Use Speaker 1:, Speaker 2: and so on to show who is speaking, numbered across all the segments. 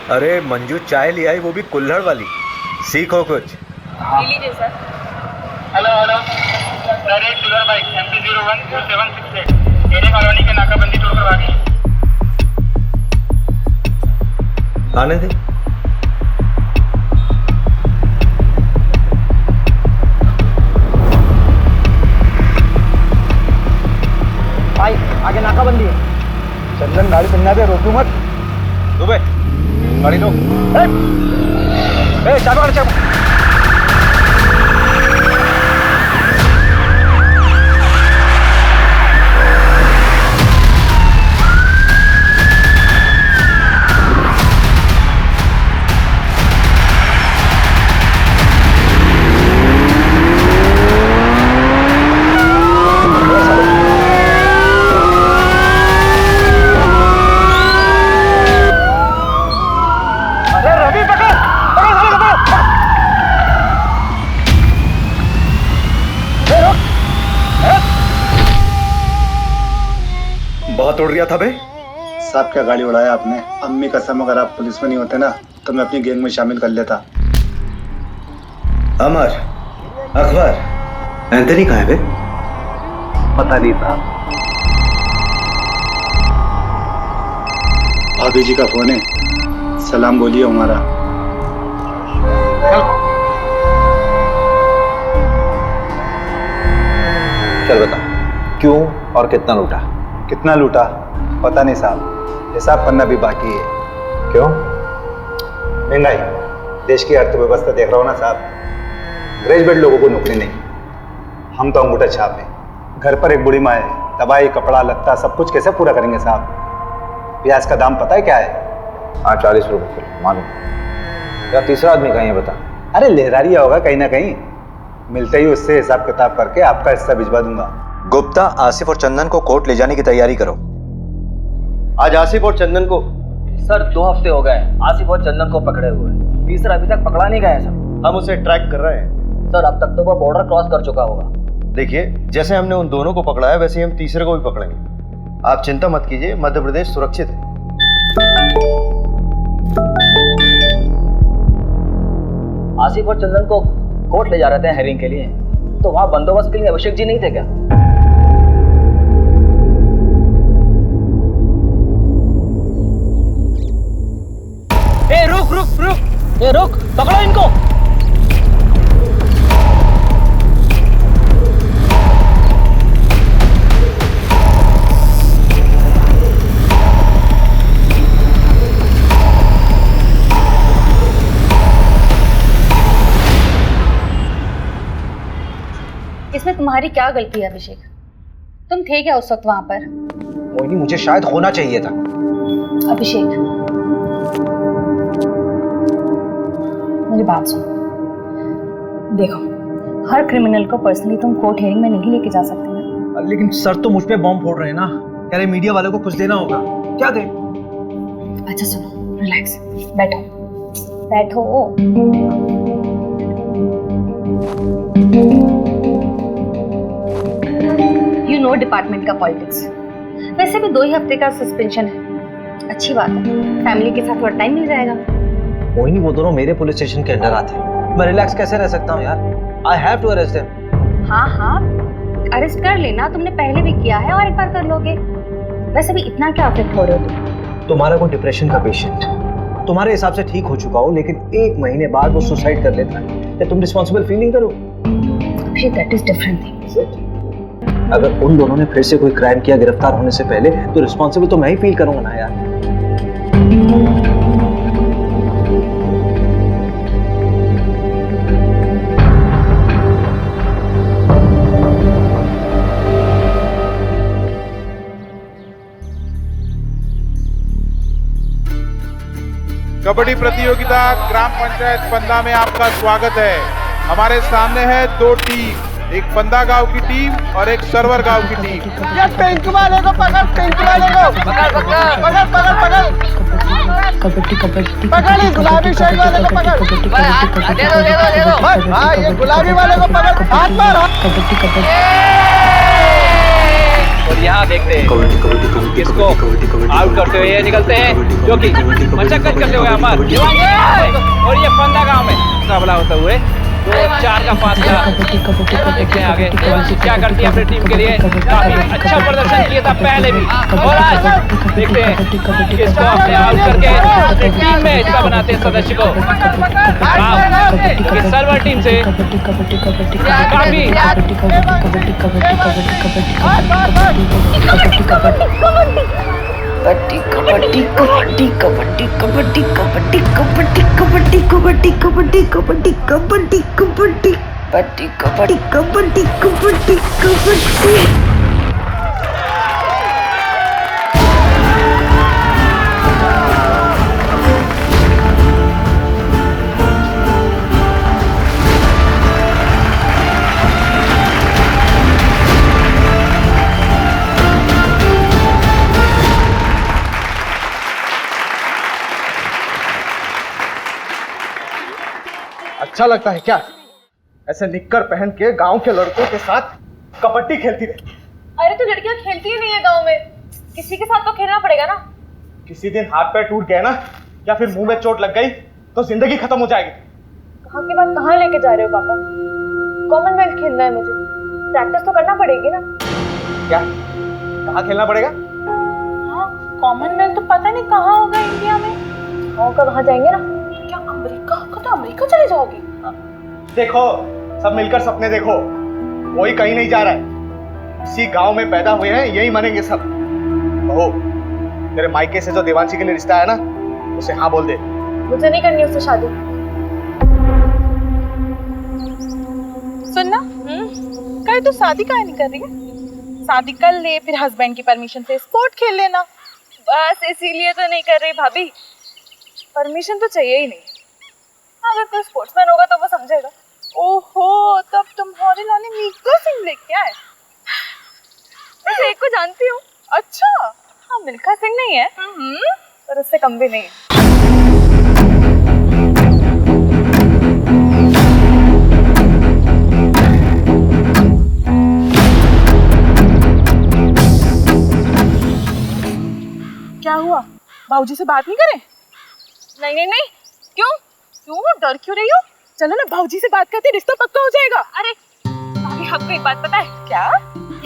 Speaker 1: अरे मंजू चाय ले आई, वो भी कुल्हड़ वाली। सीखो कुछ।
Speaker 2: लीजिए sir.
Speaker 3: Hello direct sugar bike MP014768 array colony के नाकाबंदी तोड़कर भागी।
Speaker 1: आने दे।
Speaker 4: भाई आगे नाकाबंदी है। चंदन गाड़ी चलना दे, रोकू मत।
Speaker 1: दुबे गाड़ी लो।
Speaker 4: चाबी चाबी।
Speaker 1: बहुत उड़ रहा था बे।
Speaker 5: साहब क्या गाड़ी उड़ाया आपने। अम्मी कसम, अगर आप पुलिस में नहीं होते ना तो मैं अपनी गैंग में शामिल कर लेता।
Speaker 1: अमर, अकबर, एंथनी कहाँ है बे?
Speaker 5: पता नहीं था। भाभी जी का फोन है, सलाम बोलिए हमारा।
Speaker 1: चल बता, क्यों और कितना लूटा?
Speaker 5: कितना लूटा पता नहीं साहब, हिसाब करना भी बाकी है।
Speaker 1: क्यों?
Speaker 5: महंगाई, देश की अर्थव्यवस्था देख रहा हूँ ना साहब। ग्रेजुएट लोगों को नौकरी नहीं, हम तो अंगूठा छाप है। घर पर एक बूढ़ी माँ है, दवाई कपड़ा लत्ता सब कुछ कैसे पूरा करेंगे साहब। प्याज का दाम पता है क्या है?
Speaker 1: हाँ 40 रुपए किलो मालूम। या तीसरा आदमी कहीं है बता।
Speaker 5: अरे लहरारिया होगा कहीं ना कहीं, मिलते ही उससे हिसाब किताब करके आपका हिस्सा भिजवा दूंगा।
Speaker 1: गुप्ता, आसिफ और चंदन को कोर्ट ले जाने की तैयारी करो।
Speaker 6: आज आसिफ और चंदन को
Speaker 4: सर 2 हफ्ते हो गए आसिफ और चंदन को पकड़े हुए। तीसरा अभी तक पकड़ा नहीं गया है सर।
Speaker 6: हम उसे ट्रैक कर रहे हैं।
Speaker 4: सर अब तक तो वो बॉर्डर क्रॉस कर चुका होगा।
Speaker 6: देखिए, जैसे हमने उन दोनों को पकड़ा है वैसे ही हम तीसरे को भी पकड़ेंगे। आप चिंता मत कीजिए, मध्य प्रदेश सुरक्षित है।
Speaker 4: आसिफ और चंदन को कोर्ट ले जा रहे थे हेयरिंग के लिए, तो वहां बंदोबस्त के लिए अभिषेक जी नहीं थे क्या? ए रुक रुक रुक, ए रुक, पकड़ो इनको।
Speaker 2: इसमें तुम्हारी क्या गलती है अभिषेक? तुम थे क्या उस वक्त वहां पर?
Speaker 1: मोहिनी, मुझे शायद होना चाहिए था।
Speaker 2: अभिषेक मेरी बात सुनो। देखो, हर क्रिमिनल को पर्सनली तुम कोर्ट हियरिंग में नहीं लेके जा सकते ना।
Speaker 4: लेकिन सर तो मुझ पे बॉम्ब फोड़ रहे हैं ना। कह रहे मीडिया वालों को कुछ देना होगा। क्या दे?
Speaker 2: अच्छा सुनो, रिलैक्स, बैठो बैठो। यू नो डिपार्टमेंट का पॉलिटिक्स। वैसे भी 2 ही हफ्ते का सस्पेंशन है, अच्छी बात है। फैमिली के साथ थोड़ा टाइम मिल जाएगा।
Speaker 4: मोहिनी, वो दोनों मेरे पुलिस स्टेशन के अंडर आते हैं। मैं रिलैक्स कैसे रह सकता हूँ यार? I have to arrest them.
Speaker 2: हाँ हाँ, अरेस्ट कर लेना, तुमने पहले भी किया है और एक बार कर लोगे। वैसे भी इतना क्या अफेक्ट हो रहे हो तुम?
Speaker 4: तुम्हारा कोई डिप्रेशन का पेशेंट तुम्हारे हिसाब से ठीक हो चुका हो, लेकिन 1 महीने बाद वो सुसाइड कर लेता है, तो तुम रिस्पॉन्सिबल फीलिंग करो?
Speaker 2: That is different thing.
Speaker 4: अगर उन दोनों ने फिर से कोई क्राइम किया गिरफ्तार होने से पहले, तो रिस्पॉन्सिबल तो मैं ही फील करूंगा ना यार।
Speaker 7: कबड्डी प्रतियोगिता ग्राम पंचायत पंदा में आपका स्वागत है। हमारे सामने है 2 टीम, एक पंदा गांव की टीम और एक सरवर गांव की टीम।
Speaker 3: ये पिंक वाले को पकड़, पिंक वाले को पकड़ पकड़ पकड़ पकड़ पकड़
Speaker 2: कबड्डी कबड्डी
Speaker 3: पकड़, ये गुलाबी शर्ट वाले को पकड़। दे दो। हाँ, ये गुलाबी वाले को पकड़, हाथ मार।
Speaker 2: कबड्डी कबड्डी।
Speaker 8: और यहाँ देखते हैं किसको आउट करते हुए ये निकलते हैं, जो कि मशक्कत करते हुए अमर और ये फंदा गांव में मुकाबला होते हुए 2-4 का फासला। देखते हैं आगे क्या करती है अपनी टीम के लिए। काफी अच्छा प्रदर्शन किया था पहले भी, और आज देखते हैं किसको अपने आउट करके अपनी टीम में हिस्सा बनाते हैं सदस्य को। सर्वर टीम से काफी
Speaker 9: कबड्डी कबड्डी कबड्डी कबड्डी कबड्डी कबड्डी कबड्डी कबड्डी कबड्डी कबड्डी कबड्डी कबड्डी कबड्डी कबड्डी कबड्डी कबड्डी कबड्डी कबड्डी।
Speaker 3: अच्छा लगता है क्या ऐसे निक्कर पहन के गांव के लड़कों के साथ कबड्डी खेलती रहे?
Speaker 2: अरे तो लड़कियां खेलती ही नहीं है गांव में, किसी के साथ तो खेलना पड़ेगा ना।
Speaker 3: किसी दिन हाथ पैर टूट गए ना या फिर मुंह में चोट लग गई तो जिंदगी खत्म हो जाएगी।
Speaker 2: कहाँ की बात कहाँ लेके जा रहे हो पापा? कॉमनवेल्थ खेलना है मुझे, प्रैक्टिस तो करना पड़ेगी ना।
Speaker 3: क्या कहाँ खेलना पड़ेगा?
Speaker 2: हाँ, कॉमनवेल्थ तो पता नहीं कहाँ होगा इंडिया में। गाँव का वहाँ जाएंगे ना। क्या अमेरिका का? तो अमेरिका चले जाओगी?
Speaker 3: देखो सब मिलकर सपने देखो, कोई कहीं नहीं जा रहा है। इसी गांव में पैदा हुए हैं, यही मरेंगे सब। बहू, तेरे मायके से जो देवांशी के लिए रिश्ता है ना, उसे हाँ बोल दे।
Speaker 2: मुझे नहीं करनी उससे शादी।
Speaker 10: सुनना, कल तू शादी काहे नहीं कर रही है? शादी कर ले, फिर हस्बैंड की परमिशन से स्पोर्ट खेल लेना।
Speaker 2: बस इसीलिए तो नहीं कर रही भाभी, परमिशन तो चाहिए ही नहीं। अगर कोई स्पोर्ट्समैन होगा तो वो समझेगा।
Speaker 10: ओहो, तब तुम्हारे लाने मिल्खा सिंह लेके आए।
Speaker 2: वैसे एक को जानती हूँ।
Speaker 10: अच्छा?
Speaker 2: हाँ, मिल्खा सिंह नहीं है पर उससे कम भी नहीं है।
Speaker 10: क्या हुआ? बाबूजी से बात नहीं करें?
Speaker 2: नहीं नहीं नहीं। क्यों
Speaker 10: डर क्यों रही हो? चलो ना, बाबूजी से बात करते रिश्ता पक्का हो जाएगा।
Speaker 2: अरे भाभी, आपको एक बात पता है
Speaker 10: क्या?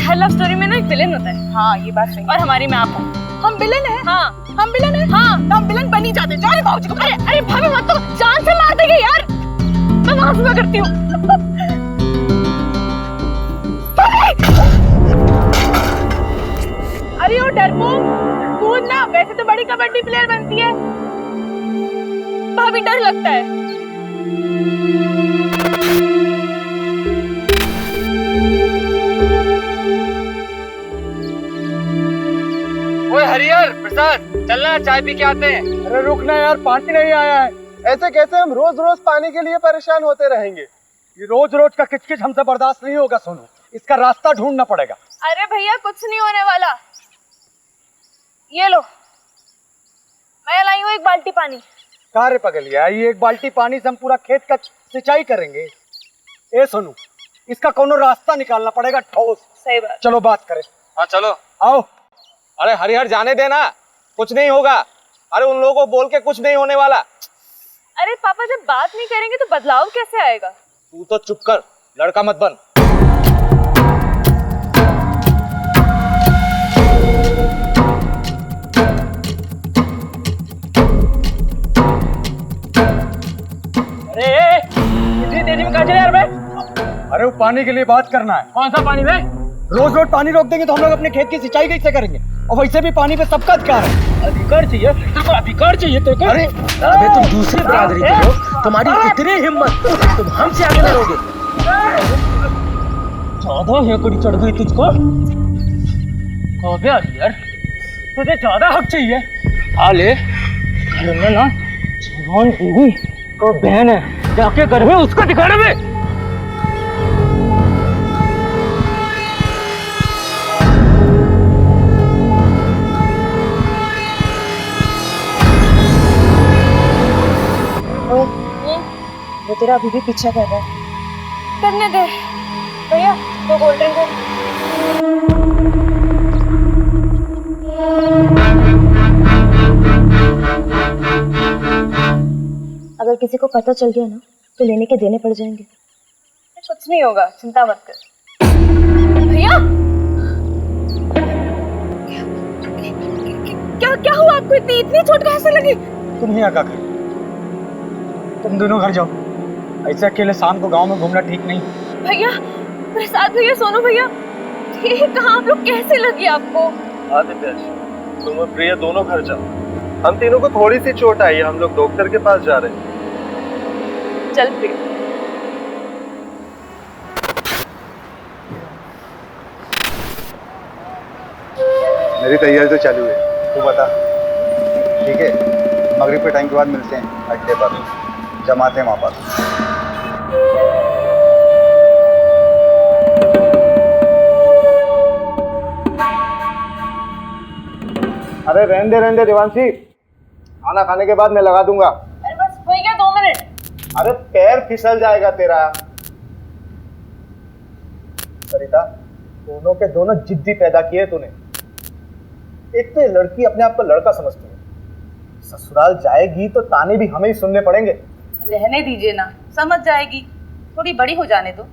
Speaker 2: हर लव स्टोरी में ना एक विलेन होता है।
Speaker 10: हाँ, ये बात सही।
Speaker 2: और हमारी में आप हो।
Speaker 10: हम विलेन हैं?
Speaker 2: हाँ।
Speaker 10: हम विलेन हैं? हाँ। तो हम विलेन बन ही जाते। जा रहे बाबूजी को।
Speaker 2: अरे भाभी मत, तो जान से मार देंगे यार। मैं वहां से करती हूँ।
Speaker 10: अरे ओ डरपोक, कूद ना, वैसे तो बड़ी कबड्डी प्लेयर बनती है।
Speaker 2: भाभी डर लगता है।
Speaker 8: ओए हरिहर प्रसाद, चलना चाय पी के आते हैं।
Speaker 3: अरे रुकना यार, पानी नहीं आया है। ऐसे कैसे हम रोज रोज पानी के लिए परेशान होते रहेंगे? ये रोज रोज का किचकिच हमसे बर्दाश्त नहीं होगा सोनू, इसका रास्ता ढूंढना पड़ेगा।
Speaker 2: अरे भैया, कुछ नहीं होने वाला। ये लो, मैं लाई हूँ एक बाल्टी पानी।
Speaker 3: कार्य पगलिया, ये एक बाल्टी पानी से हम पूरा खेत का सिंचाई करेंगे? ए सोनू, इसका कोनो रास्ता निकालना पड़ेगा ठोस।
Speaker 2: सही बात।
Speaker 3: चलो बात करें।
Speaker 8: हाँ चलो।
Speaker 3: आओ। अरे हरिहर, जाने देना, कुछ नहीं होगा। अरे उन लोगों को बोल के कुछ नहीं होने वाला।
Speaker 2: अरे पापा, जब बात नहीं करेंगे तो बदलाव कैसे आएगा?
Speaker 3: तू तो चुप कर, लड़का मत बन।
Speaker 8: इतनी तेजी में कहाँ चले यार बे?
Speaker 3: अरे वो पानी के लिए बात करना है।
Speaker 8: कौन सा पानी बे?
Speaker 3: रोज रोज पानी रोक देंगे तो हम लोग अपने खेत की सिंचाई कैसे करेंगे? और वैसे भी पानी पे सबका अधिकार है।
Speaker 8: अधिकार चाहिए तेरे को? अधिकार चाहिए तेरे को?
Speaker 3: अरे
Speaker 8: अबे तुम दूसरी बरादरी के हो, तुम्हारी इतनी हिम्मत, तुम हमसे आगे लड़ोगे? ज्यादा हेकड़ी चढ़ गई तुझको? कौन यार, तुझे ज्यादा हक चाहिए? आ ले, घर में ना जवान बीवी को बहन है, जाके घर में उसको दिखाना में।
Speaker 10: वो तेरा अभी भी पीछा कर रहा है।
Speaker 2: करने दे भैया, वो कोल्ड ड्रिंक है। अगर किसी को पता चल गया ना तो लेने के देने पड़ जाएंगे।
Speaker 10: कुछ नहीं होगा, चिंता मत कर। भैया क्या क्या हुआ आपको? इतनी चोट कैसे लगी?
Speaker 3: तुम यहाँ क्या कर, तुम दोनों घर जाओ। ऐसे अकेले शाम को गांव में घूमना ठीक नहीं।
Speaker 10: भैया, प्रसाद भैया, सोनू भैया, ये कहाँ आप लोग कैसे लगी आपको?
Speaker 6: आदित्य, तुम और प्रिया दोनों घर जाओ। हम तीनों को थोड़ी सी चोट आई है, हम लोग डॉक्टर के पास जा रहे हैं।
Speaker 10: चल प्रिया।
Speaker 5: मेरी तैयारी तो चालू है, तू बता। ठीक है, मगरिब के टाइम के बाद मिलते हैं अड्डे पर, जमाते हैं वहाँ पर।
Speaker 3: अरे रहने दे देवांशी, खाना खाने के बाद मैं लगा दूंगा।
Speaker 10: अरे बस हो गया 2 मिनट।
Speaker 3: अरे पैर फिसल जाएगा तेरा। सरिता, दोनों के दोनों जिद्दी पैदा किए तूने। एक तो ये लड़की अपने आप को लड़का समझती है, ससुराल जाएगी तो ताने भी हमें ही सुनने पड़ेंगे।
Speaker 10: रहने दीजिए ना, समझ जाएगी, थोड़ी बड़ी हो जाने दो।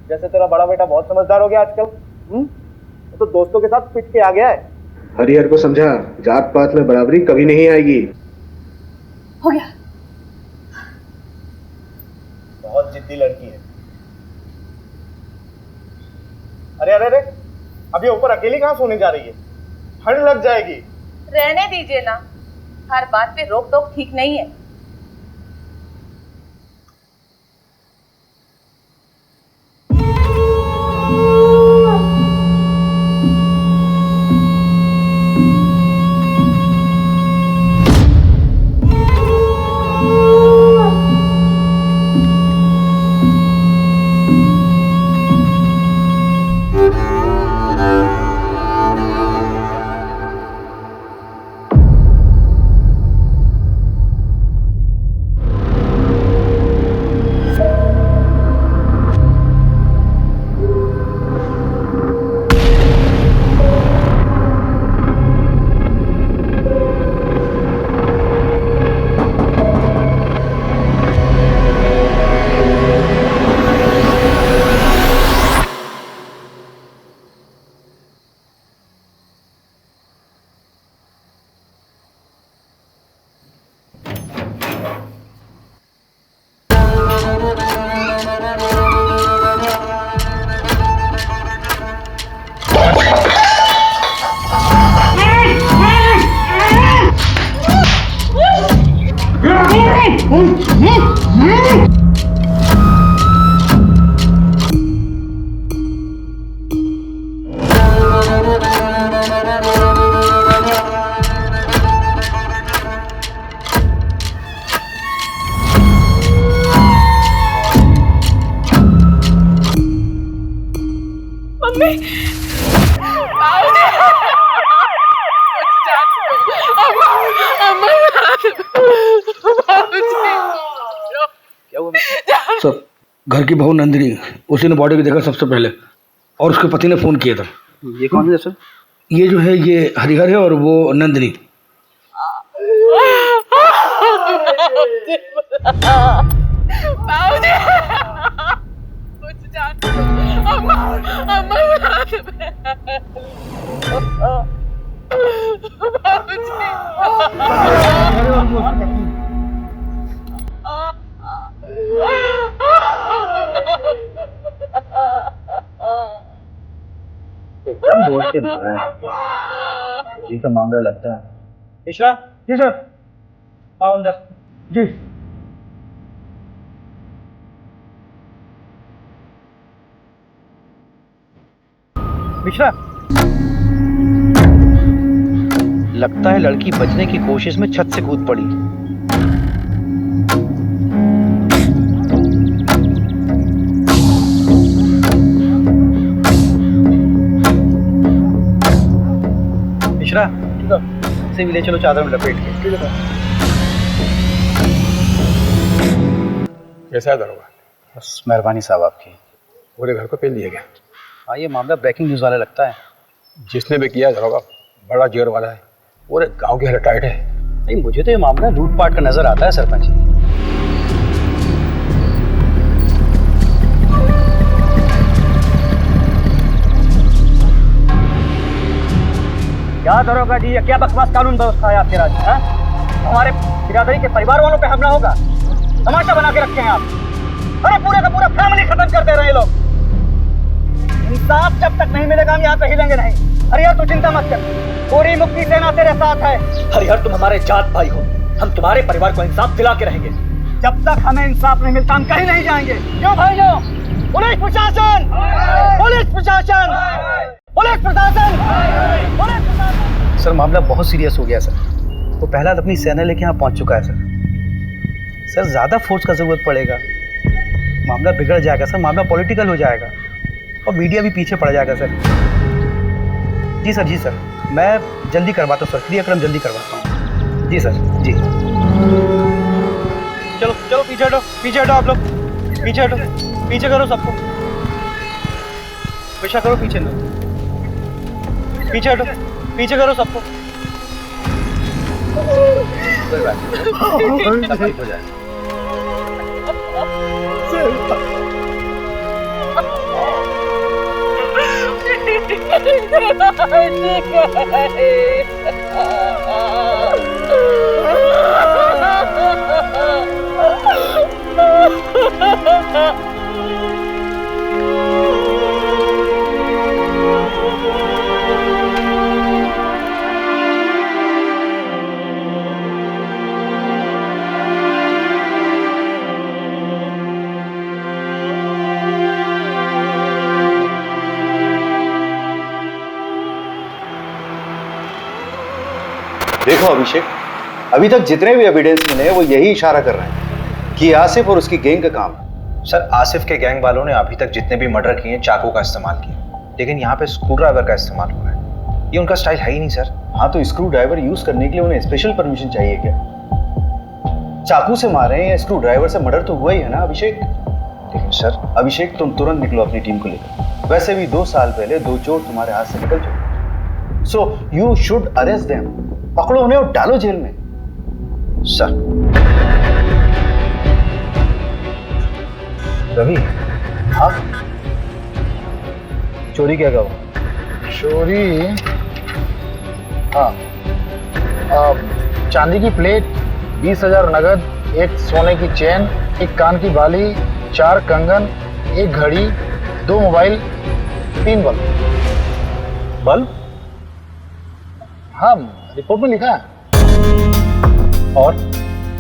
Speaker 3: जैसे तेरा बड़ा बेटा बहुत समझदार हो गया आजकल। वो तो दोस्तों के साथ पिट के आ गया है।
Speaker 11: हरिहर को समझा, जात पात में बराबरी कभी नहीं आएगी।
Speaker 10: हो गया।
Speaker 3: बहुत जिद्दी लड़की है। अरे अरे अरे, अभी ऊपर अकेली कहाँ सोने जा रही है? ठंड लग जाएगी।
Speaker 10: रहने दीजिए ना, हर बात पे रोक टोक ठीक नहीं है।
Speaker 12: सर, घर की बहू नंदिनी, उसी ने बॉडी को देखा सबसे पहले और उसके पति ने फोन किया था।
Speaker 11: ये कौन है सर?
Speaker 12: ये जो है ये हरिहर है और वो नंदिनी।
Speaker 1: एकदम जोर से भरा है, जी का मामला लगता है।
Speaker 3: मिश्रा जी सर, आओ अंदर जी। मिश्रा,
Speaker 4: लगता है लड़की बचने की कोशिश में छत से कूद पड़ी। मिश्रा, से भी ले चलो चादर में लपेट के।
Speaker 3: कैसा है दरोगा?
Speaker 4: बस मेहरबानी साहब आपकी।
Speaker 3: पूरे घर को पेल दिया गया।
Speaker 4: हाँ, ये मामला ब्रेकिंग न्यूज़ वाला लगता है।
Speaker 3: जिसने भी किया दरोगा
Speaker 12: बड़ा जेर वाला है, पूरे गांव की हालत टाइट है।
Speaker 4: नहीं, मुझे तो ये मामला लूटपाट का नजर आता है सरपंच जी।
Speaker 13: क्या दरोगा जी, क्या बकवास कानून व्यवस्था है आपके राज्य? हमारे बिरादरी के परिवार वालों पे हमला होगा, तमाशा बना के रखे हैं आप। अरे पूरे का पूरा फैमिली खत्म कर दे रहे हैं लोग। इंसाफ जब तक नहीं मिलेगा हम यहाँ पे हिलेंगे नहीं। हरिहर तू चिंता मत कर, पूरी मुक्ति सेना तेरे साथ है।
Speaker 4: हरिहर तुम हमारे जात भाई हो, हम तुम्हारे परिवार को इंसाफ दिला के रहेंगे।
Speaker 13: जब तक हमें इंसाफ नहीं मिलता हम कहीं नहीं जाएंगे। क्यों भाइयों? पुलिस प्रशासन, पुलिस प्रशासन, पुलिस प्रशासन, पुलिस प्रशासन।
Speaker 4: सर मामला बहुत सीरियस हो गया सर। वो पहला अपनी सेना लेके यहाँ पहुंच चुका है सर। सर ज्यादा फोर्स का जरूरत पड़ेगा, मामला बिगड़ जाएगा सर, मामला पॉलिटिकल हो जाएगा और मीडिया भी पीछे पड़ जाएगा सर। जी सर, जी सर, मैं जल्दी करवाता हूँ सर, क्रियाक्रम जल्दी करवाता हूँ। जी सर, जी।
Speaker 13: चलो चलो पीछे हटो, पीछे हटो आप लोग, पीछे हटो, पीछे करो सबको, पीछे करो, पीछे लो, पीछे हटो, पीछे करो सबको।
Speaker 4: कोई बात नहीं, सब ठीक हो जाएगा।
Speaker 5: देखो अभिषेक, अभी तक जितने भी एविडेंस मिले वो यही इशारा कर रहे हैं कि आसिफ और उसकी गैंग का काम है।
Speaker 4: सर आसिफ के गैंग वालों ने अभी तक जितने भी मर्डर किए चाकू का इस्तेमाल किया, लेकिन यहाँ पे स्क्रू ड्राइवर का इस्तेमाल हो रहा है। ये उनका स्टाइल है ही नहीं सर।
Speaker 5: हाँ तो स्क्रू ड्राइवर यूज करने के लिए उन्हें स्पेशल परमिशन चाहिए क्या? चाकू से मारे या स्क्रू ड्राइवर से मर्डर तो हुआ ही है ना अभिषेक।
Speaker 4: लेकिन सर
Speaker 5: अभिषेक तुम तुरंत निकलो अपनी टीम को लेकर। वैसे भी 2 साल पहले 2 चोर तुम्हारे हाथ से निकल चुके, so you should arrest them. पकड़ो उन्हें और डालो जेल में।
Speaker 4: सर रवि,
Speaker 5: हाँ
Speaker 4: चोरी क्या कहो?
Speaker 14: चोरी, हाँ, चांदी की प्लेट, 20,000 नगद, एक सोने की चेन, एक कान की बाली, 4 कंगन, एक घड़ी, 2 मोबाइल, 3 बल्ब।
Speaker 4: बल्ब?
Speaker 14: हाँ, रिपोर्ट में लिखा है। और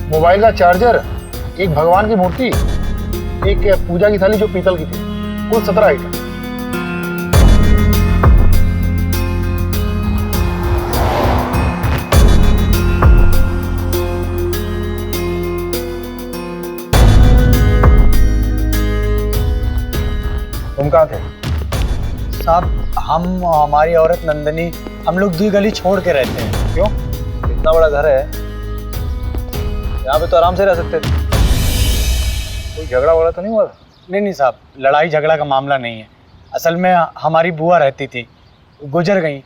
Speaker 14: मोबाइल का चार्जर, एक भगवान की मूर्ति, एक पूजा की थाली जो पीतल की थी, कुल 17 आइटम।
Speaker 4: तुम कहाँ थे?
Speaker 15: साहब हम, हमारी औरत नंदनी, हम लोग 2 गली छोड़ के रहते हैं।
Speaker 4: क्यों? इतना बड़ा घर है, यहाँ पे तो आराम से रह सकते थे। कोई झगड़ा वगड़ा तो नहीं हुआ?
Speaker 15: नहीं साहब, लड़ाई झगड़ा का मामला नहीं है। असल में हमारी बुआ रहती थी, गुजर गई,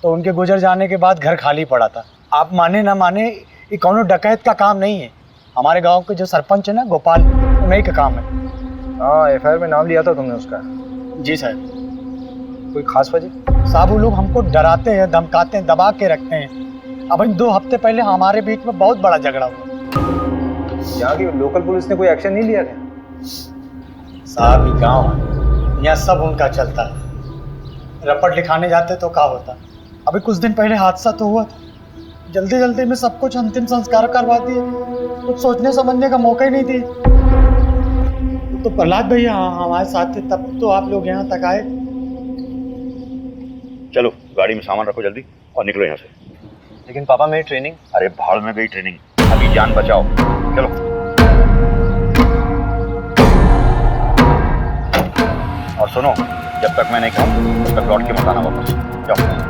Speaker 15: तो उनके गुजर जाने के बाद घर खाली पड़ा था। आप माने ना माने, ये कौनो डकैत का काम नहीं है। हमारे गांव के जो सरपंच है ना गोपाल, उन्हीं का काम है।
Speaker 4: हाँ, FIR में नाम लिया था तुमने उसका?
Speaker 15: जी साहब।
Speaker 4: कोई खास वजह?
Speaker 15: साहब वो लोग हमको डराते हैं, धमकाते हैं, दबा के रखते हैं। अब 2 हफ्ते पहले हमारे बीच में बहुत बड़ा झगड़ा हुआ।
Speaker 4: यहाँ की लोकल पुलिस ने कोई एक्शन नहीं लिया क्या?
Speaker 15: साहब ये गाँव है, यहाँ सब उनका चलता है। रपट लिखाने जाते तो क्या होता। अभी कुछ दिन पहले हादसा तो हुआ था, जल्दी जल्दी में सब कुछ अंतिम संस्कार करवा दिए, कुछ सोचने समझने का मौका ही नहीं दिए। तो प्रहलाद भैया हमारे साथ थे, तब तो आप लोग यहाँ तक आए।
Speaker 16: चलो गाड़ी में सामान रखो जल्दी और निकलो यहाँ से।
Speaker 4: लेकिन पापा मेरी ट्रेनिंग?
Speaker 16: अरे भाड़ में गई ट्रेनिंग, अभी जान बचाओ। चलो। और सुनो, जब तक मैं नहीं कहूँ तब तक लौट के मत आना वापस। जाओ।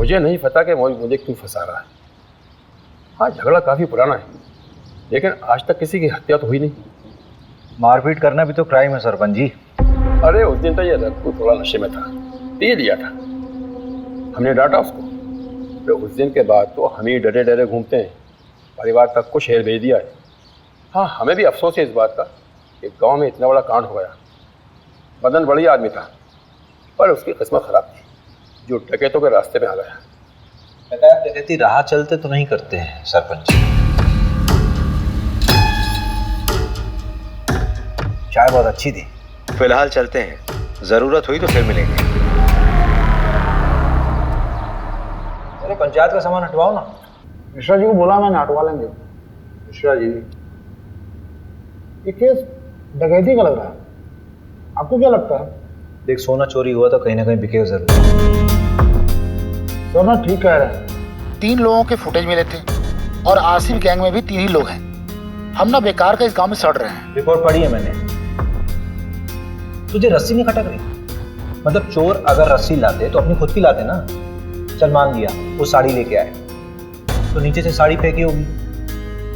Speaker 17: मुझे नहीं पता कि मुझे क्यों फंसा रहा है। हाँ, झगड़ा काफ़ी पुराना है, लेकिन आज तक किसी की हत्या तो हुई नहीं।
Speaker 1: मारपीट करना भी तो क्राइम है सरपंच जी।
Speaker 17: अरे उस दिन तो ये रघु थोड़ा नशे में था, पी लिया था, हमने डांटा उसको। तो उस दिन के बाद तो हम ही डरे डरे घूमते हैं, परिवार तक को शहर भेज दिया है। हाँ, हमें भी अफसोस है इस बात का कि गांव में इतना बड़ा कांड हो गया। मदन बढ़िया आदमी था, पर उसकी किस्मत खराब थी, जो डकैतों के रास्ते में आ गया।
Speaker 1: डकैती राह चलते तो नहीं करते हैं सरपंच। चाय बहुत अच्छी थी। फिलहाल चलते हैं, जरूरत हुई तो फिर मिलेंगे। अरे पंचायत का सामान हटवाओ ना।
Speaker 14: मिश्रा जी को बोला मैंने, हटवा लेंगे।
Speaker 1: मिश्रा जी,
Speaker 14: ये केस डकैती का लग रहा है, आपको क्या लगता है?
Speaker 1: देख, सोना चोरी हुआ तो कहीं ना कहीं बिकेगा जरूर।
Speaker 14: सोना ठीक कह रहे हैं। 3 लोगों के फुटेज मिले थे और आसिफ गैंग में भी 3 ही लोग हैं। हम ना बेकार का इस गांव में सड़ रहे हैं।
Speaker 1: रिपोर्ट पढ़ी है मैंने। तुझे रस्सी नहीं खटक रही? मतलब चोर अगर रस्सी लाते तो अपनी खुद की लाते ना। चल मान लिया वो साड़ी लेके आए, तो नीचे से साड़ी फेंकी होगी,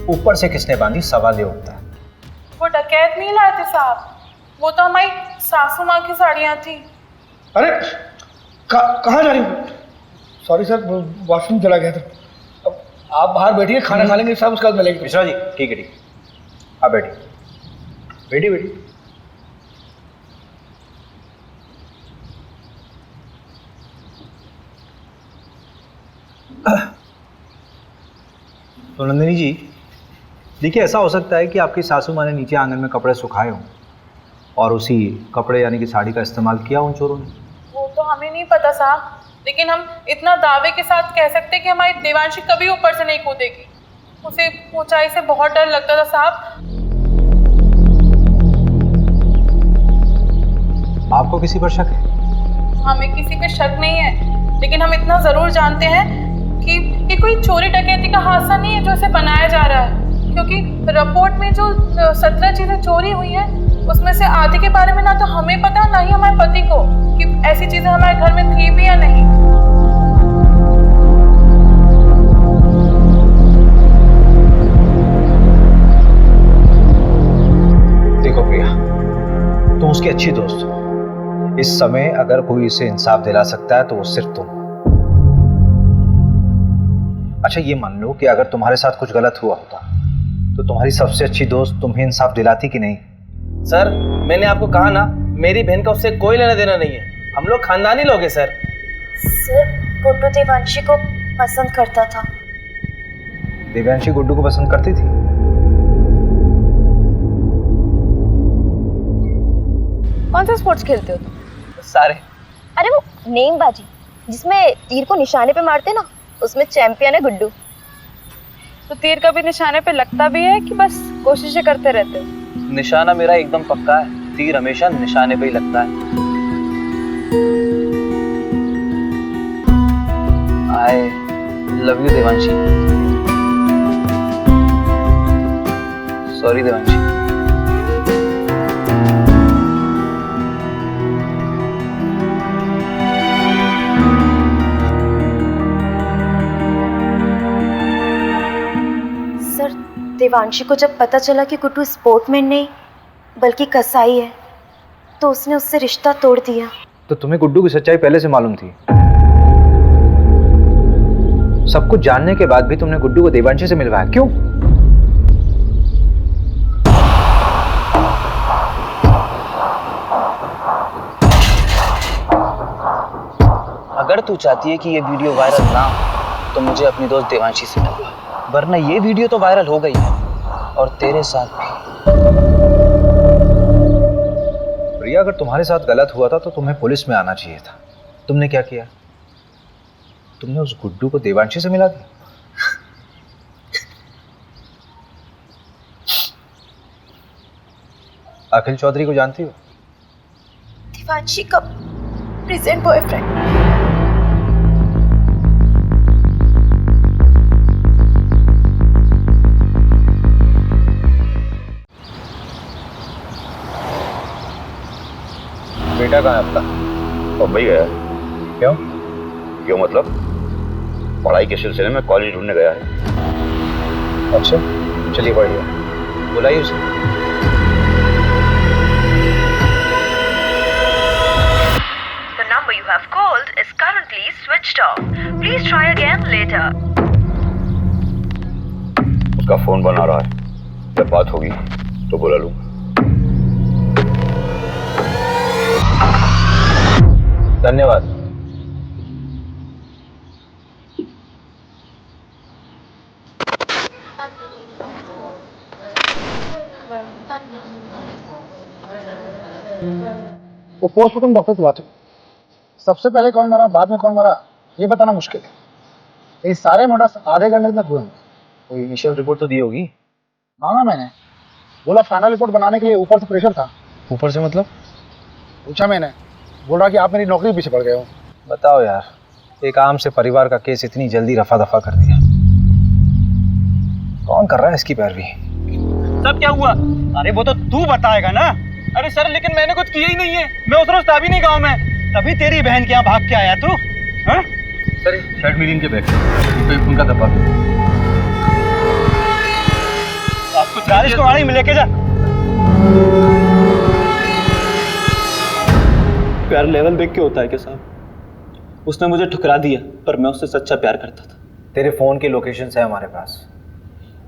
Speaker 1: ऊपर से किसने बांधी, सवाल ये उठता है।
Speaker 10: वो डकैत नहीं लाए थे साहब, वो तो हमारी सासू माँ की साड़ियाँ थी।
Speaker 12: अरे कहाँ जा रही हो? सॉरी सर, वॉशरूम चला गया था। अब आप बाहर बैठिए, खाना खा लेंगे साहब, उसके बाद मिलेंगे।
Speaker 1: मिश्रा जी, ठीक है, आप बैठिए बैठिए बैठिए। तो नंदिनी जी, देखिए, ऐसा हो सकता है कि आपकी सासू माँ ने नीचे आंगन में कपड़े सुखाए हों और उसी कपड़े यानी कि साड़ी का इस्तेमाल किया उन चोरों ने।
Speaker 10: वो तो हमें नहीं पता साहब, लेकिन हम इतना दावे के साथ कह सकते हैं कि हमारी देवांशी कभी ऊपर से नहीं कूदेगी। उसे ऊंचाई से बहुत डर लगता था साहब।
Speaker 1: आपको किसी पर शक है?
Speaker 10: हमें किसी पे शक नहीं है, लेकिन हम इतना जरूर जानते हैं कि ये कोई चोरी डकैती का हादसा नहीं है जो इसे बनाया जा रहा है, क्योंकि रिपोर्ट में जो 17 चीजें चोरी हुई हैं उसमें से आधे के बारे में ना तो हमें पता, ना ही हमारे पति को कि ऐसी चीजें हमारे घर में थी भी या नहीं।
Speaker 1: देखो प्रिया, तुम उसकी अच्छी दोस्त हो। इस समय अगर कोई इसे इंसाफ दिला सकता है तो वो सिर्फ तुम। अच्छा, ये मान लो कि अगर तुम्हारे साथ कुछ गलत हुआ होता तो तुम्हारी सबसे अच्छी दोस्त तुम्हें इंसाफ दिलाती कि नहीं?
Speaker 8: सर, मैंने आपको कहा ना, मेरी बहन का उससे कोई लेना देना नहीं है। हम लोग खानदानी लोग हैं सर।
Speaker 9: सर, गुड्डू देवांशी को पसंद करता था।
Speaker 1: देवांशी गुड्डू को पसंद करती थी?
Speaker 2: कौन सा स्पोर्ट्स खेलते हो तुम?
Speaker 8: सारे।
Speaker 9: अरे वो नेमबाजी जिसमें तीर को निशाने पे मारते ना, उसमें चैंपियन है गुड्डू।
Speaker 2: तो तीर कभी निशाने पे लगता भी है कि बस कोशिशें करते रहते हो?
Speaker 8: निशाना मेरा एकदम पक्का है, तीर हमेशा निशाने पे ही लगता है। I love you Devanshi. Sorry Devanshi.
Speaker 9: Devanshi को जब पता चला कि गुड्डू स्पोर्टमैन नहीं बल्कि कसाई है तो उसने उससे रिश्ता तोड़ दिया।
Speaker 1: तो तुम्हें गुड्डू की सच्चाई पहले से मालूम थी? सब कुछ जानने के बाद भी तुमने गुड्डू को देवांशी से मिलवाया, क्यों?
Speaker 8: अगर तू चाहती है कि ये वीडियो वायरल ना हो तो मुझे अपनी दोस्त देवांशी से मिलवा, वरना ये वीडियो तो वायरल हो गई है और तेरे साथ भी।
Speaker 1: प्रिया, अगर तुम्हारे साथ गलत हुआ था तो तुम्हें पुलिस में आना चाहिए था। तुमने क्या किया? तुमने उस गुड्डू को देवांशी से मिला दिया। अखिल चौधरी को जानती हो?
Speaker 9: देवांशी का प्रेजेंट बॉयफ्रेंड।
Speaker 16: बेटा कहाँ है आपका? मुंबई गया।
Speaker 5: क्यों?
Speaker 16: क्यों मतलब? पढ़ाई के सिलसिले में कॉलेज ढूंढने गया है।
Speaker 1: अच्छा, चलिए बढ़िया, बुलाइए उसे।
Speaker 9: The number you have called is currently switched off. Please try again later.
Speaker 16: उसका फोन बना रहा है, जब बात होगी तो बुला लूंगा।
Speaker 1: धन्यवाद।
Speaker 14: वो पोस्टमार्टम डॉक्टर की बात है। सबसे पहले कौन मरा, बाद में कौन मरा, ये बताना मुश्किल है। ये सारे मर्डर्स आधे घंटे तक हुए।
Speaker 1: कोई इनिशियल रिपोर्ट तो दी होगी?
Speaker 14: मांगा मैंने, बोला फाइनल रिपोर्ट बनाने के लिए ऊपर से प्रेशर था।
Speaker 1: ऊपर से मतलब?
Speaker 14: पूछा मैंने, बोल रहा कि आप मेरी नौकरी के पीछे पड़ गए हो।
Speaker 1: बताओ यार, एक आम से परिवार का केस इतनी जल्दी रफा दफा कर दिया। कौन कर रहा है इसकी पैरवी?
Speaker 13: सब क्या हुआ? अरे वो तो तू बताएगा ना। अरे सर, लेकिन मैंने कुछ किया ही नहीं है। मैं उस रोज था भी नहीं गाँव में, तभी तेरी बहन के यहाँ भाग के आया तू। हाँ?
Speaker 17: सर शर्ट मिली इनके बैग पे, खून का धब्बा।
Speaker 13: आपको 40 को गाड़ी में लेके जा।
Speaker 18: प्यार लेवल देख के होता है क्या साहब? उसने मुझे ठुकरा दिया, पर मैं उससे सच्चा प्यार करता था।
Speaker 1: तेरे फोन की लोकेशंस है हमारे पास।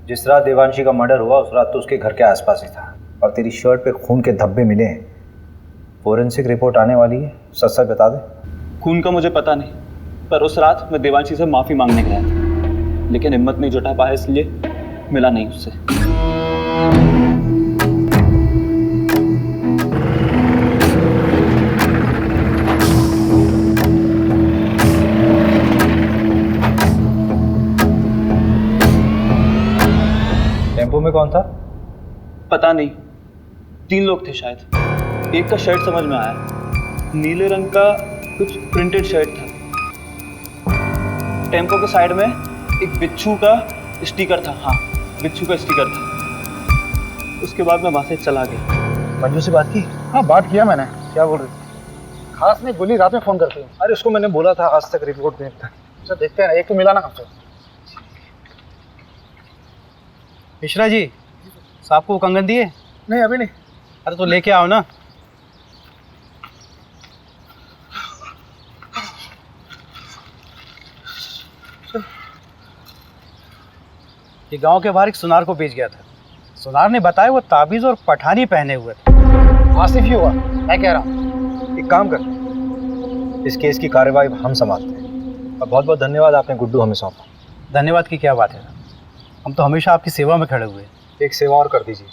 Speaker 1: जिस रात देवांशी का मर्डर हुआ उस रात तो उसके घर के आसपास ही था, और तेरी शर्ट पे खून के धब्बे मिले हैं। फोरेंसिक रिपोर्ट आने वाली है, सच सच बता दे।
Speaker 18: खून का मुझे पता नहीं, पर उस रात मैं देवांशी से माफी मांगने गया था, लेकिन हिम्मत नहीं जुटा पाया, इसलिए मिला नहीं उससे।
Speaker 1: टेम्पो में कौन था?
Speaker 18: पता नहीं, 3 लोग थे शायद। एक का शर्ट समझ में आया, नीले रंग का कुछ प्रिंटेड शर्ट था। टेम्पो के साइड में एक बिच्छू का स्टिकर था। हाँ, बिच्छू का स्टिकर था। उसके बाद मैं वहां से चला गया।
Speaker 1: मंजू से बात की?
Speaker 14: हाँ, बात किया मैंने। क्या बोल रही थी? खास नहीं बोली, रात में फोन करती हूँ।
Speaker 1: अरे उसको मैंने बोला था आज तक रिपोर्ट देखता।
Speaker 14: अच्छा देखते हैं, एक तो मिला ना हमसे।
Speaker 13: मिश्रा जी, साहब को कंगन दिए?
Speaker 14: नहीं, अभी नहीं।
Speaker 13: अरे तो लेके आओ ना। ये गांव के बाहर एक सुनार को बेच गया था। सुनार ने बताया वो ताबीज और पठानी पहने हुए थे।
Speaker 14: आसिफ ही हुआ, मैं कह रहा हूँ।
Speaker 1: एक काम कर, इस केस की कार्यवाही हम संभालते हैं। और बहुत बहुत धन्यवाद, आपने गुड्डू हमें सौंपा।
Speaker 13: धन्यवाद की क्या बात है, हम तो हमेशा आपकी सेवा में खड़े हुए हैं।
Speaker 1: एक सेवा और कर दीजिए,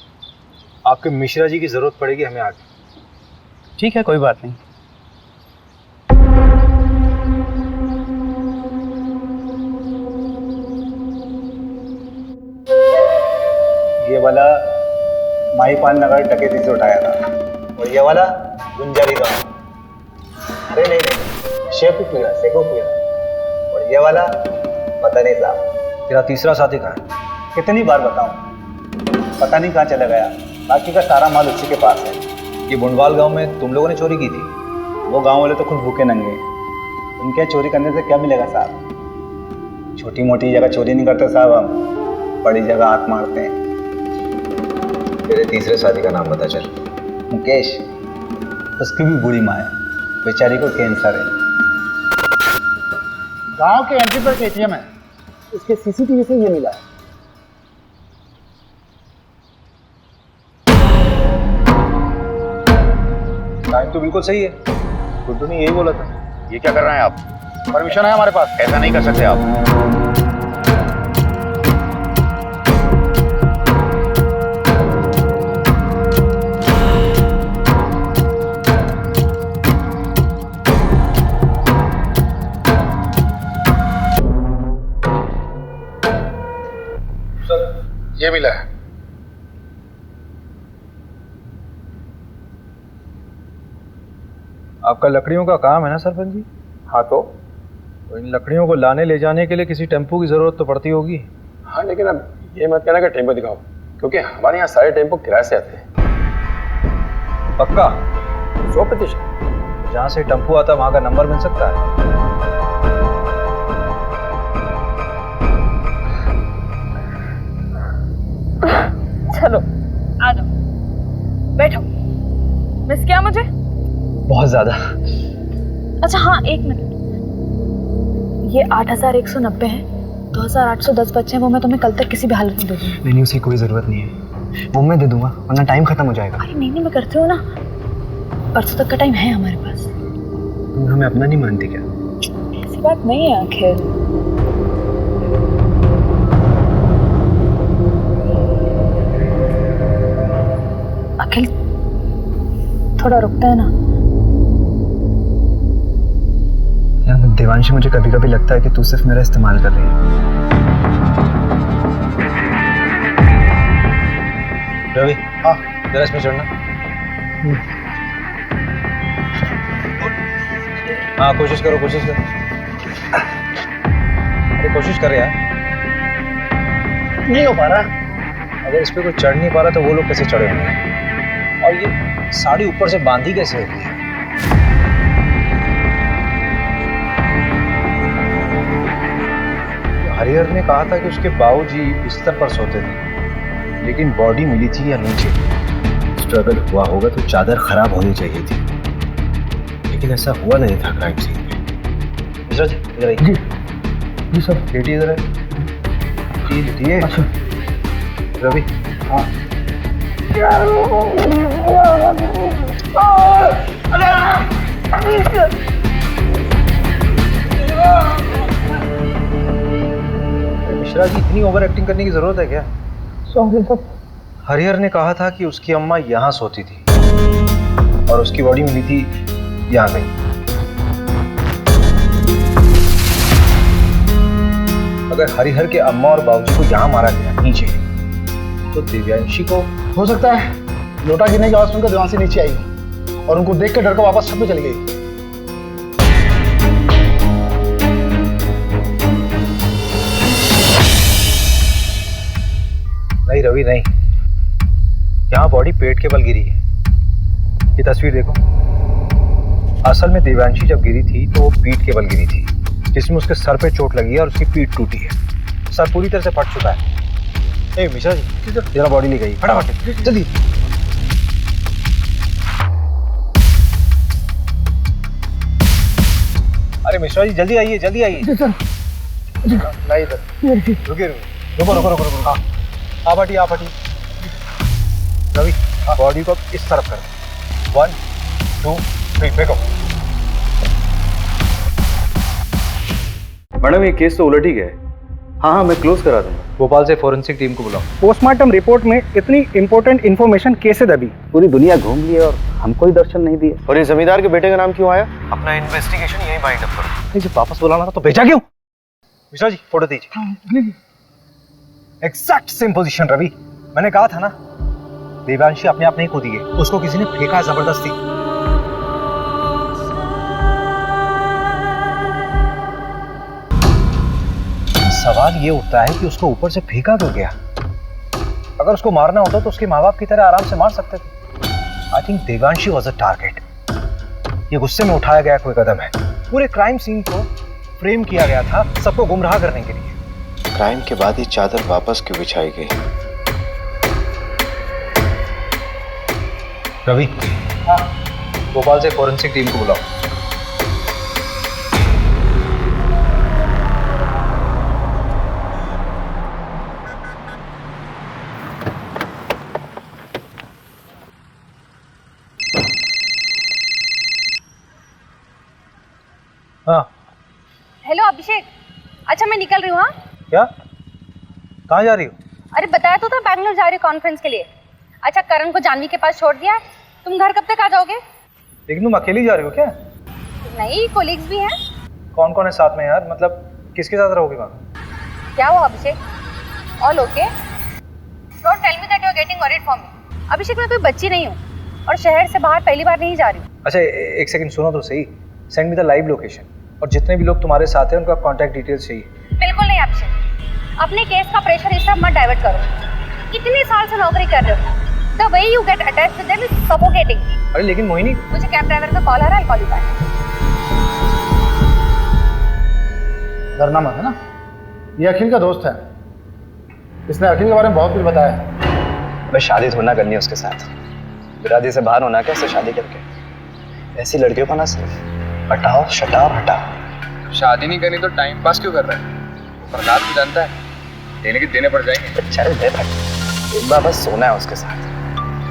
Speaker 1: आपके मिश्रा जी की जरूरत पड़ेगी हमें आगे।
Speaker 13: ठीक है, कोई बात नहीं।
Speaker 5: ये वाला माहीपाल नगर डकैती से उठाया था, और ये वाला गुंजारी गांव। अरे नहीं नहीं, शेखुपुरा। और ये वाला पता नहीं साहब।
Speaker 1: तेरा तीसरा साथी कहाँ है?
Speaker 5: कितनी बार बताऊं, पता नहीं कहाँ चला गया। बाकी का सारा माल उसी के पास है।
Speaker 1: ये बुंडवाल गांव में तुम लोगों ने चोरी की थी?
Speaker 5: वो गांव वाले तो खुद भूखे नंगे, उनके चोरी करने से क्या मिलेगा साहब। छोटी मोटी जगह चोरी नहीं करते साहब, हम बड़ी जगह हाथ मारते हैं।
Speaker 1: तेरे तीसरे साथी का नाम बता चल।
Speaker 5: मुकेश, उसकी भी बुरी माँ है, बेचारी को कैंसर है।
Speaker 14: गांव के एंट्री पर एटीएम है, उसके सीसीटीवी से ये मिला है।
Speaker 1: टाइम तो बिल्कुल सही है, गुड्डू ने यही बोला था।
Speaker 16: ये क्या कर रहे हैं आप?
Speaker 14: परमिशन है हमारे पास।
Speaker 16: ऐसा नहीं कर सकते आप।
Speaker 14: ये मिला है।
Speaker 1: आपका लकड़ियों का काम है ना सरपंच जी?
Speaker 17: हाँ तो
Speaker 1: इन लकड़ियों को लाने ले जाने के लिए किसी टेम्पो की जरूरत तो पड़ती होगी।
Speaker 17: हाँ, लेकिन अब ये मत कहना कि टेम्पो दिखाओ, क्योंकि हमारे यहाँ सारे टेम्पो किराए से आते हैं।
Speaker 1: पक्का?
Speaker 17: 100%।
Speaker 1: जहाँ से टेम्पो आता है वहाँ का नंबर मिल सकता है?
Speaker 10: चलो आ जाओ, बैठो। मिस किया मुझे?
Speaker 1: बहुत ज्यादा।
Speaker 2: अच्छा हाँ, 1 मिनट। ये 8190 है, 2810 बच्चे हैं, वो मैं तुम्हें कल तक किसी भी हालत में दे दूंगी।
Speaker 1: नहीं नहीं, उसकी कोई जरूरत नहीं है, वो मैं दे दूंगा वरना टाइम खत्म हो जाएगा।
Speaker 2: अरे नहीं, मैं करती हूँ ना, परसों तक का टाइम है हमारे पास।
Speaker 1: तुम हमें अपना नहीं मानती क्या?
Speaker 2: ऐसी बात नहीं है आखिर। अखिल थोड़ा रुकता है ना
Speaker 1: यार। देवांशी, मुझे कभी कभी लगता है कि तू सिर्फ मेरा इस्तेमाल कर रही है। रवि, हाँ जरा इसमें चढ़ना। हाँ कोशिश करो, कोशिश करो। अरे कोशिश कर यार।
Speaker 12: नहीं हो पा रहा।
Speaker 1: अगर इस पे कोई चढ़ नहीं पा रहा तो वो लोग कैसे चढ़े होंगे? और ये साड़ी ऊपर से बांधी कैसे होती है? हरिहर ने कहा था कि उसके बाबूजी बिस्तर पर सोते थे, लेकिन बॉडी मिली थी या नीचे। स्ट्रगल हुआ होगा तो चादर खराब होनी चाहिए थी, लेकिन ऐसा हुआ नहीं था क्राइम सीन पे। मिश्रा जी इधर आइए।
Speaker 12: जी जी सर।
Speaker 1: बेटी इधर है जी, लिटिए।
Speaker 12: अच्छा
Speaker 1: रवि।
Speaker 12: हाँ।
Speaker 1: मिश्रा जी, इतनी ओवर एक्टिंग करने की जरूरत है क्या?
Speaker 12: Sorry sir.
Speaker 1: हरिहर ने कहा था कि उसकी अम्मा यहाँ सोती थी और उसकी बॉडी मिली थी यहाँ पे। अगर हरिहर के अम्मा और बाबूजी को यहाँ मारा गया नीचे, तो दिव्यांशी को
Speaker 14: हो सकता है लोटा गिरने की आवाज सुनकर देवांशी नीचे आई और उनको देख कर डर कर वापस छत में चली गई।
Speaker 1: नहीं रवि नहीं, यहाँ बॉडी पेट के बल गिरी है। ये तस्वीर देखो। असल में दिव्यांशी जब गिरी थी तो वो पीठ के बल गिरी थी, जिसमें उसके सर पे चोट लगी है और उसकी पीठ टूटी है। सर पूरी तरह से फट चुका है। ए मिश्रा जी, जरा बॉडी ले गई, फटाफट जल्दी। अरे मिश्रा जी जल्दी आइए, जल्दी आइए। नहीं इधर रुकिए, रुको रुको रुको रुको। हाँ आप हटिए, आप हटिए। रवि बॉडी को इस तरफ करो। 1 2 3 फेंको।
Speaker 18: मैडम ये केस तो उलट ही गया है। हाँ हाँ मैं क्लोज करा दूंगा।
Speaker 1: भोपाल से फोरेंसिक टीम को बुलाओ।
Speaker 4: पोस्टमार्टम रिपोर्ट में इतनी इंपॉर्टेंट इन्फॉर्मेशन कैसे दबी?
Speaker 16: पूरी दुनिया घूम ली और हमको ही दर्शन नहीं दिए।
Speaker 18: और ये जमींदार के बेटे का नाम क्यों आया?
Speaker 1: अपना इन्वेस्टिगेशन यहीं बाइंड अप करो। नहीं जब वापस बुलाना था तो भेजा क्यों? मिश्रा जी फोटो दीजिए। Exact same position Ravi. मैंने कहा था ना, देवांशी अपने आप नहीं कूदी है, उसको किसी ने फेंका है जबरदस्ती। सवाल ये उठता है कि उसको ऊपर से फेंका क्यों गया? अगर उसको मारना होता तो उसके माँ बाप की तरह आराम से मार सकते थे। I think Devanshi was a target. ये गुस्से में उठाया गया कोई कदम है। पूरे क्राइम सीन को फ्रेम किया गया था सबको गुमराह करने के लिए।
Speaker 19: क्राइम के बाद ही चादर वापस क्यों बिछाई गई?
Speaker 1: रवि, भोपाल से फोरेंसिक टीम को बुलाओ। हाँ
Speaker 2: हेलो अभिषेक। अच्छा मैं निकल रही हूँ। हाँ
Speaker 1: क्या? कहाँ जा रही हो?
Speaker 2: अरे बताया तो था, बैंगलोर जा रही हूँ कॉन्फ्रेंस के लिए। अच्छा करण को जानवी के पास छोड़ दिया है। तुम घर कब तक आ जाओगे?
Speaker 1: लेकिन तुम अकेली जा रही हो क्या?
Speaker 2: नहीं, कोलीग्स भी हैं।
Speaker 1: कौन कौन है साथ में यार? मतलब किसके साथ रहोगे वहाँ?
Speaker 2: क्या हुआ Abhishek? All okay? Don't tell me that you are getting worried for me. Abhishek मैं कोई बच्ची नहीं हूँ और शहर से बाहर पहली बार नहीं जा रही हूँ।
Speaker 1: अच्छा एक सेकंड सुनो तो सही। Send me the live location और जितने भी लोग तुम्हारे साथ हैं उनका कांटेक्ट डिटेल्स चाहिए।
Speaker 2: बिल्कुल नहीं अभिषेक, अपने केस का प्रेशर इस तरफ मत डाइवर्ट करो। इतने साल से नौकरी कर रहे हो। The way you get attached to them is suffocating.
Speaker 1: अरे लेकिन मोहिनी,
Speaker 2: मुझे कैब ड्राइवर का कॉल आ रहा है, कॉल बैक।
Speaker 14: डरना मत है ना, ये अखिल का दोस्त है। इसने अखिल के बारे में बहुत कुछ बताया है।
Speaker 4: मैं शादी थोड़ा ना करनी है उसके साथ, बिरादरी से बाहर होना क्या उससे शादी करके। ऐसी लड़कियों को ना सिर्फ हटाओ शटाओ हटाओ।
Speaker 20: शादी नहीं करनी तो टाइम पास क्यों कर रहा है? प्रहलाद भी जानता है देने के देने पड़ जाएंगे।
Speaker 4: चल दे भाई, एक बार बस सोना है उसके साथ।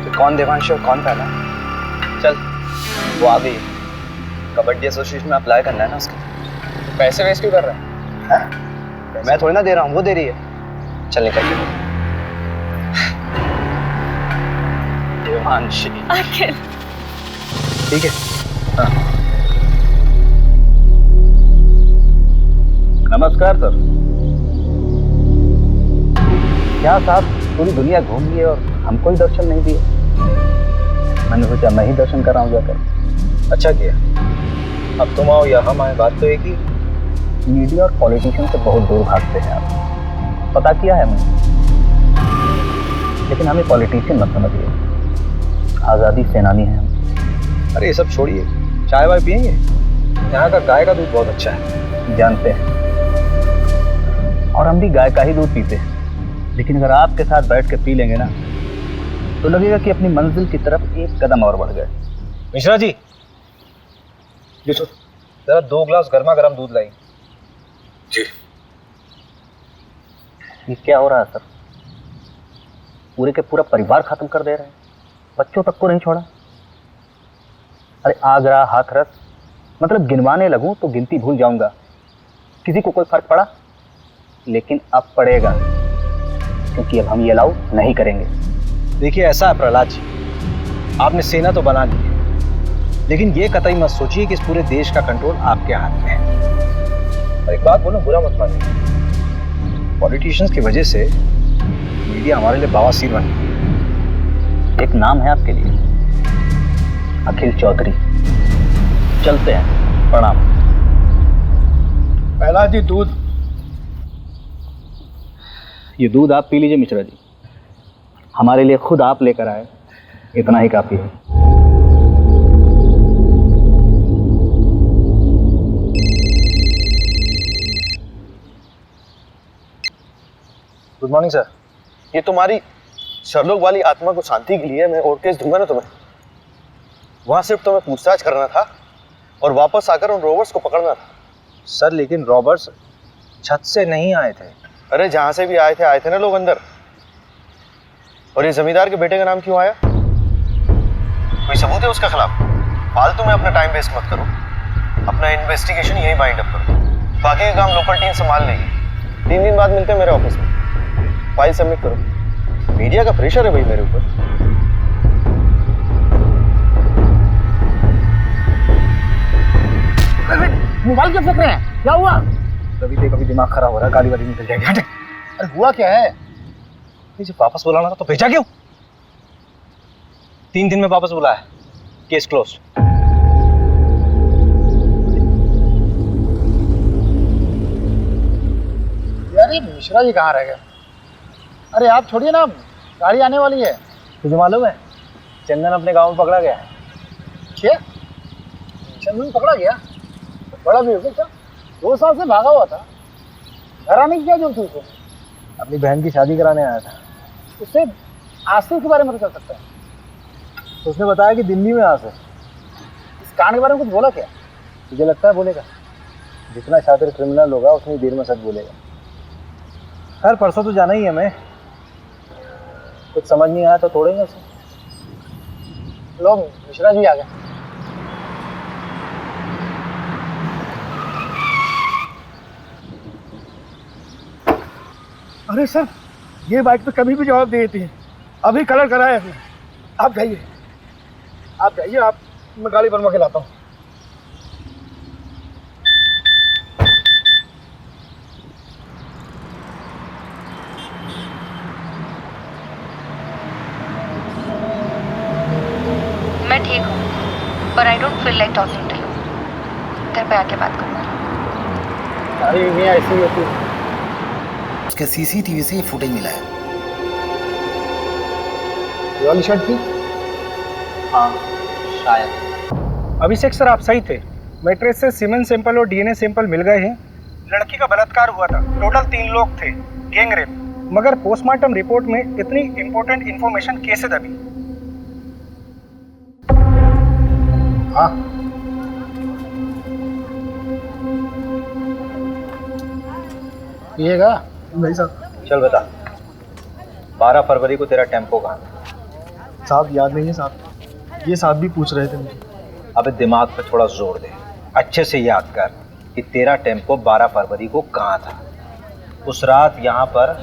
Speaker 4: तो कौन देवांश और कौन पहला? चल वो आ गई, कबड्डी एसोसिएशन में अप्लाई करना है ना उसके।
Speaker 20: पैसे वेस्ट क्यों कर रहा है?
Speaker 4: मैं थोड़ी ना दे रहा हूँ, वो दे रही है। चल निकल के। देवांशी
Speaker 2: अखिल
Speaker 4: ठीक है। हाँ। नमस्कार सर। क्या साहब पूरी दुनिया घूम लिए और हमको ही दर्शन नहीं दिए? मैंने सोचा मैं ही दर्शन कर रहा हूँ जाकर।
Speaker 1: अच्छा किया। अब तुम आओ या हम आए, बात तो एक ही।
Speaker 4: मीडिया और पॉलिटिशियन से बहुत दूर भागते हैं आप, पता किया है मैंने। लेकिन हमें पॉलिटिशियन मत समझिए, आज़ादी सेनानी हैं हम।
Speaker 1: अरे ये सब छोड़िए, चाय वाय पियेंगे? यहाँ का गाय का दूध बहुत अच्छा है।
Speaker 4: जानते हैं, और हम भी गाय का ही दूध पीते हैं। लेकिन अगर आपके साथ बैठ के पी लेंगे ना तो लगेगा कि अपनी मंजिल की तरफ एक कदम और बढ़ गए।
Speaker 1: मिश्रा जी, जी सर, जरा 2 ग्लास गर्मा गर्म दूध लाई।
Speaker 20: जी।
Speaker 4: ये क्या हो रहा है सर? पूरे के पूरा परिवार खत्म कर दे रहे हैं, बच्चों तक को नहीं छोड़ा। अरे आगरा हाथरस, मतलब गिनवाने लगूं तो गिनती भूल जाऊंगा। किसी को कोई फर्क पड़ा? लेकिन अब पड़ेगा, क्योंकि अब हम ये अलाउ नहीं करेंगे।
Speaker 1: देखिए ऐसा है प्रहलाद जी, आपने सेना तो बना ली है, लेकिन ये कतई मत सोचिए कि इस पूरे देश का कंट्रोल आपके हाथ में है। और एक बात बोलो, बुरा मत मानिए, पॉलिटिशियंस की वजह से मीडिया हमारे लिए बवासीर बन गई।
Speaker 4: एक नाम है आपके लिए, अखिल चौधरी। चलते हैं, प्रणाम।
Speaker 12: पहला जी दूध।
Speaker 4: ये दूध आप पी लीजिए मिश्रा जी, हमारे लिए खुद आप लेकर आए, इतना ही काफी है।
Speaker 1: Good morning sir.
Speaker 6: ये तुम्हारी शर्लोक वाली आत्मा को शांति के लिए मैं और केस दूंगा ना तुम्हें। वहां सिर्फ तुम्हें पूछताछ करना था और वापस आकर उन रोबर्स को पकड़ना था।
Speaker 1: सर लेकिन रॉबर्ट्स छत से नहीं आए थे।
Speaker 6: अरे जहां से भी आए थे ना लोग अंदर। और ये जमींदार के बेटे का नाम क्यों आया? कोई सबूत है उसके खिलाफ? फालतू में अपना टाइम वेस्ट मत करो, अपना इन्वेस्टिगेशन यही बाइंड अप करो। बाकी का काम लोकल टीम संभाल लेगी। 3 दिन बाद मिलते हैं मेरे ऑफिस में, फाइल सबमिट करो। मीडिया का प्रेशर है भाई मेरे ऊपर।
Speaker 14: मोबाइल क्यों फेंक रहे हैं? क्या हुआ?
Speaker 1: कभी दिमाग खराब हो रहा है, गाली वाली निकल जाएगी। हटे।
Speaker 14: अरे हुआ क्या है?
Speaker 1: जब वापस बुलाना था तो भेजा क्यों? 3 दिन में वापस बुलाया, केस क्लोज।
Speaker 14: यार ये मिश्रा जी कहाँ रह गए? अरे आप छोड़िए ना, गाड़ी आने वाली है।
Speaker 1: तुझे मालूम है चंदन अपने गांव में पकड़ा गया है।
Speaker 14: क्या? चंदन पकड़ा गया? बड़ा बेवकूफ था, 2 साल से भागा हुआ था। घर आने की क्या जरूरत थी उसको?
Speaker 1: अपनी बहन की शादी कराने आया था।
Speaker 14: उससे आसिफ के बारे में तो कर सकता है।
Speaker 1: तो उसने बताया कि दिल्ली में आसिफ।
Speaker 14: इस कांड के बारे में कुछ बोला क्या?
Speaker 1: तुझे लगता है बोलेगा? जितना शातिर क्रिमिनल होगा उतनी देर में सच बोलेगा। खैर परसों तो जाना ही है, मैं कुछ समझ नहीं आया तो तोड़ेंगे उसे।
Speaker 14: लोग मिश्रा जी आ गए। अरे सर, ये बाइक तो कभी भी जवाब दे देती है। अभी कलर कराया है। आप जाइए, आप मैं गाड़ी बनवा के लाता हूँ।
Speaker 2: मैं ठीक हूँ, पर I don't feel like talking to you. घर पे आके बात करूँगा।
Speaker 14: सारी नहीं ऐसी होती।
Speaker 21: उसके सीसीटीवी से ये फुटेज मिला है।
Speaker 12: ये वाली शर्ट थी?
Speaker 4: हाँ शायद।
Speaker 12: अभिषेक सर आप सही थे, मैट्रेस से सीमेंट सैंपल और डीएनए सैंपल मिल गए हैं। लड़की का बलात्कार हुआ था, टोटल 3 लोग थे, गैंग रेप।
Speaker 4: मगर पोस्टमार्टम रिपोर्ट में इतनी इंपॉर्टेंट इंफॉर्मेशन कैसे दबी?
Speaker 14: हाँ, पिएगा?
Speaker 1: नहीं साहब। चल बता, 12 फरवरी को तेरा टेम्पो कहाँ था?
Speaker 3: साहब याद नहीं है साहब, ये साहब भी पूछ रहे थे मुझे।
Speaker 1: अबे दिमाग पे थोड़ा जोर दे, अच्छे से याद कर कि तेरा टेम्पो 12 फरवरी को कहाँ था। उस रात यहाँ पर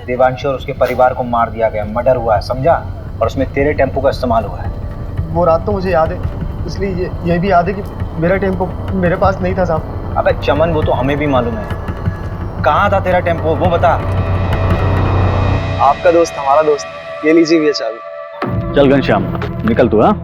Speaker 1: देवांशी और उसके परिवार को मार दिया गया, मर्डर हुआ है, समझा? और उसमें तेरे टेम्पो का इस्तेमाल हुआ है।
Speaker 3: वो रात तो मुझे याद है, इसलिए ये भी याद है कि मेरा टेम्पो मेरे पास नहीं था साहब।
Speaker 1: अबे चमन, वो तो हमें भी मालूम है। कहाँ था तेरा टेम्पो, वो बता।
Speaker 7: आपका दोस्त हमारा दोस्त, ये लीजिए भैया चाबी।
Speaker 16: चल घनश्याम, निकल तू। हाँ,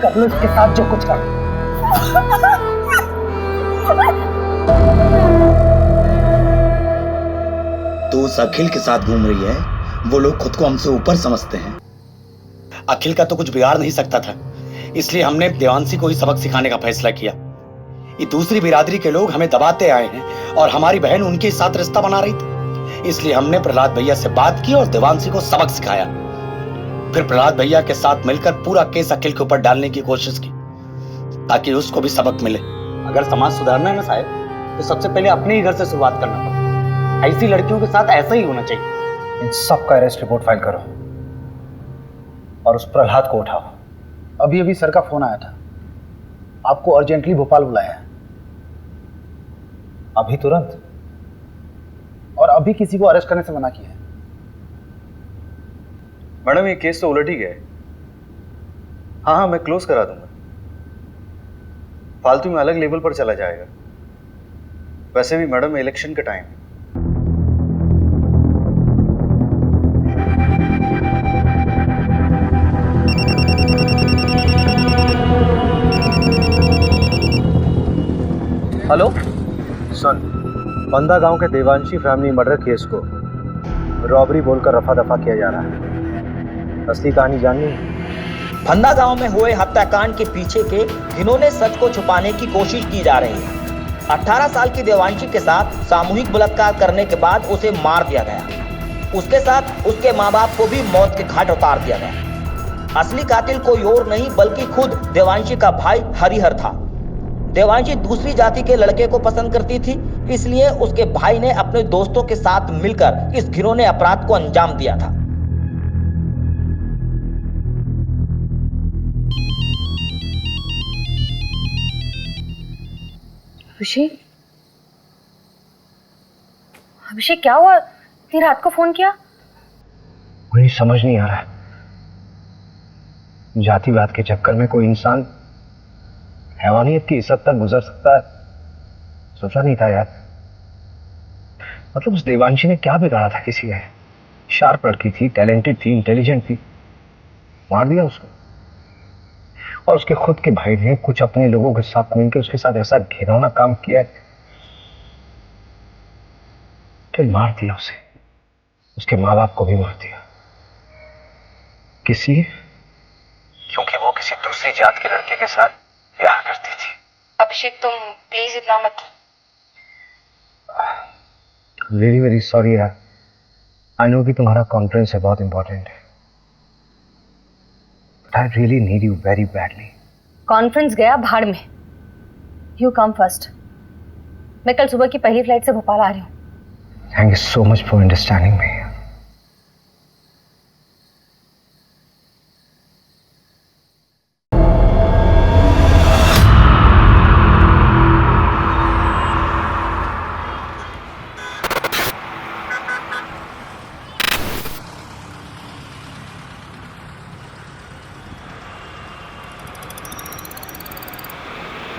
Speaker 13: कर लो इसके साथ जो कुछ कर।
Speaker 21: तो उस अखिल के साथ घूम रही है, वो लोग खुद को हमसे ऊपर समझते हैं। अखिल का तो कुछ बिगाड़ नहीं सकता था, इसलिए हमने देवांशी को ही सबक सिखाने का फैसला किया। ये दूसरी बिरादरी के लोग हमें दबाते आए हैं और हमारी बहन उनके साथ रिश्ता बना रही थी, इसलिए हमने प्रहलाद भैया से बात की और देवांशी को सबक सिखाया। फिर प्रहलाद भैया के साथ मिलकर पूरा केस अखिल के ऊपर डालने की कोशिश की ताकि उसको भी सबक मिले। अगर समाज सुधारना है ना साहब, तो सबसे पहले अपने ही घर से शुरुआत करना पड़ता। ऐसी लड़कियों के साथ ऐसा ही होना चाहिए।
Speaker 1: इन सब का अरेस्ट रिपोर्ट फाइल करो और उस प्रहलाद को उठाओ।
Speaker 14: अभी अभी सर का फोन आया था, आपको अर्जेंटली भोपाल बुलाया है।
Speaker 1: अभी तुरंत?
Speaker 14: और अभी किसी को अरेस्ट करने से मना किया है।
Speaker 6: मैडम ये केस तो उलट ही गया है। हाँ, मैं क्लोज करा दूंगा। फालतू में अलग लेवल पर चला जाएगा। वैसे भी मैडम इलेक्शन का टाइम है।
Speaker 1: हेलो सुन, बंदा गांव के देवांशी फैमिली मर्डर केस को रॉबरी बोलकर रफा दफा किया जा रहा है। असली कहानी जाननी?
Speaker 22: फंदा गांव में हुए हत्याकांड के पीछे के घिनौने सच को छुपाने की कोशिश की जा रही है। 18 साल की देवांशी के साथ सामूहिक बलात्कार करने के बाद उसे मार दिया गया। उसके साथ उसके माँ बाप को भी मौत के घाट उतार दिया गया। असली कातिल कोई और नहीं बल्कि खुद देवांशी का भाई हरिहर था। देवांशी दूसरी जाति के लड़के को पसंद करती थी, इसलिए उसके भाई ने अपने दोस्तों के साथ मिलकर इस घिनौने अपराध को अंजाम दिया था।
Speaker 2: अभिषेक, अभिषेक क्या हुआ? इतनी रात को फोन किया?
Speaker 1: मुझे समझ नहीं आ रहा है, जातिवाद के चक्कर में कोई इंसान हैवानियत की इस हद तक गुजर सकता है, सोचा नहीं था यार। मतलब उस देवांशी ने क्या बिगाड़ा था किसी का? शार्प लड़की थी, टैलेंटेड थी, इंटेलिजेंट थी, मार दिया उसको। और उसके खुद के भाई ने कुछ अपने लोगों के साथ मिलकर उसके साथ ऐसा घिनौना काम किया कि मार दिया उसे, उसके माँ बाप को भी मार दिया। किसी क्योंकि वो किसी दूसरी जात के लड़के के साथ प्यार करती थी।
Speaker 2: अभिषेक तुम प्लीज इतना मत।
Speaker 1: वेरी वेरी सॉरी यार, आई नो कि तुम्हारा कॉन्फ्रेंस है, बहुत इंपॉर्टेंट है, but I really need you very badly.
Speaker 2: Conference गया भाड़ में, यू कम फर्स्ट। मैं कल सुबह की पहली फ्लाइट से भोपाल आ रही हूँ।
Speaker 1: Thank you so much for understanding me.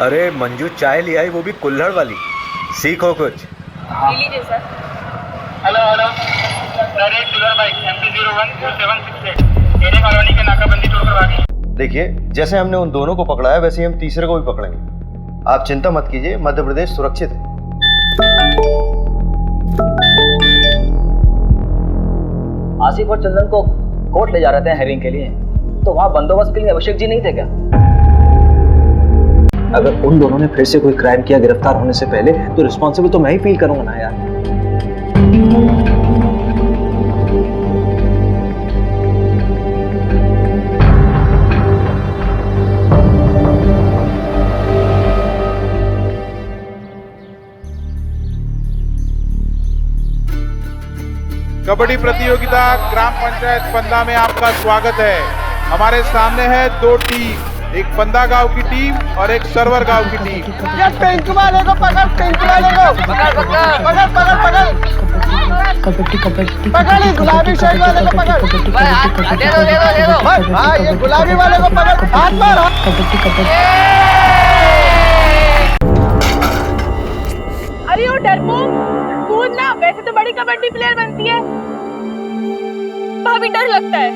Speaker 1: अरे मंजू चाय ले आई, वो भी कुल्हड़ वाली। सीखो कुछ।
Speaker 10: ले लीजिए सर।
Speaker 11: हेलो हेलो सर, एक सुगर बाइक MP014768 मेरे कॉलोनी के नाकाबंदी तोड़कर भागी।
Speaker 6: देखिए, जैसे हमने उन दोनों को पकड़ा है वैसे ही हम तीसरे को भी पकड़ेंगे। आप चिंता मत कीजिए, मध्य प्रदेश सुरक्षित है।
Speaker 22: आसिफ और चंदन को कोर्ट ले जा रहे थे हेयरिंग के लिए, तो वहाँ बंदोबस्त के लिए अभिषेक जी नहीं थे क्या?
Speaker 1: अगर उन दोनों ने फिर से कोई क्राइम किया गिरफ्तार होने से पहले, तो रिस्पॉन्सिबल तो मैं ही फील करूंगा ना यार।
Speaker 15: कबड्डी प्रतियोगिता ग्राम पंचायत फंदा में आपका स्वागत है। हमारे सामने है दो टीम, एक फंदा गांव की टीम और एक सरवर गांव की टीम।
Speaker 11: ये पिंक वाले को पकड़, पिंक वाले को पकड़ पकड़ पकड़ पकड़ पकड़
Speaker 9: कबड्डी कबड्डी
Speaker 11: पकड़, इस गुलाबी शर्ट वाले को पकड़। दे दो। हाँ, ये गुलाबी वाले को पकड़, हाथ मार।
Speaker 9: कबड्डी कबड्डी।
Speaker 10: अरे वो डरपोक, कूद ना, वैसे तो बड़ी कबड्डी प्लेयर बनती है। भाभी डर लगता है।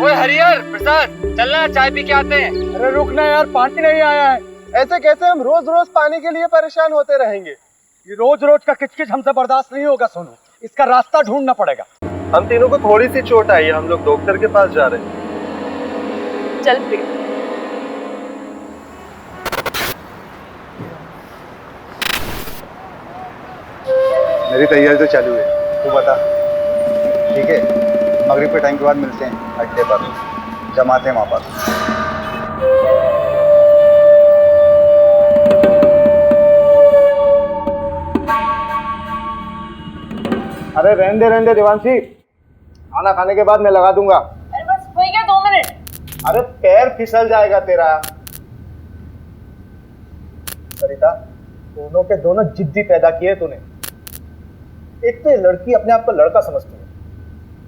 Speaker 13: ओए हरिहर प्रसाद, चलना चाय पी के आते हैं। अरे रुकना यार, पानी नहीं आया है।
Speaker 3: ऐसे कैसे हम रोज रोज पानी के लिए परेशान होते रहेंगे?
Speaker 13: ये रोज रोज का किचकिच हमसे बर्दाश्त नहीं होगा सोनू, इसका रास्ता ढूंढना पड़ेगा।
Speaker 6: हम तीनों को थोड़ी सी चोट आई है, हम लोग डॉक्टर के पास जा रहे हैं।
Speaker 10: चल फिर।
Speaker 5: मेरी तैयारी तो चालू है, तू बता। ठीक है, मगरिब के टाइम के बाद मिलते हैं अड्डे पर, जमाते हैं वहाँ पर।
Speaker 3: अरे रहने दे देवांशी, खाना खाने के बाद मैं लगा दूंगा।
Speaker 10: अरे बस हो गया 2 मिनट।
Speaker 3: अरे पैर फिसल जाएगा तेरा। सरिता, दोनों के दोनों जिद्दी पैदा किए तूने। एक तो ये लड़की अपने आप को लड़का समझती है,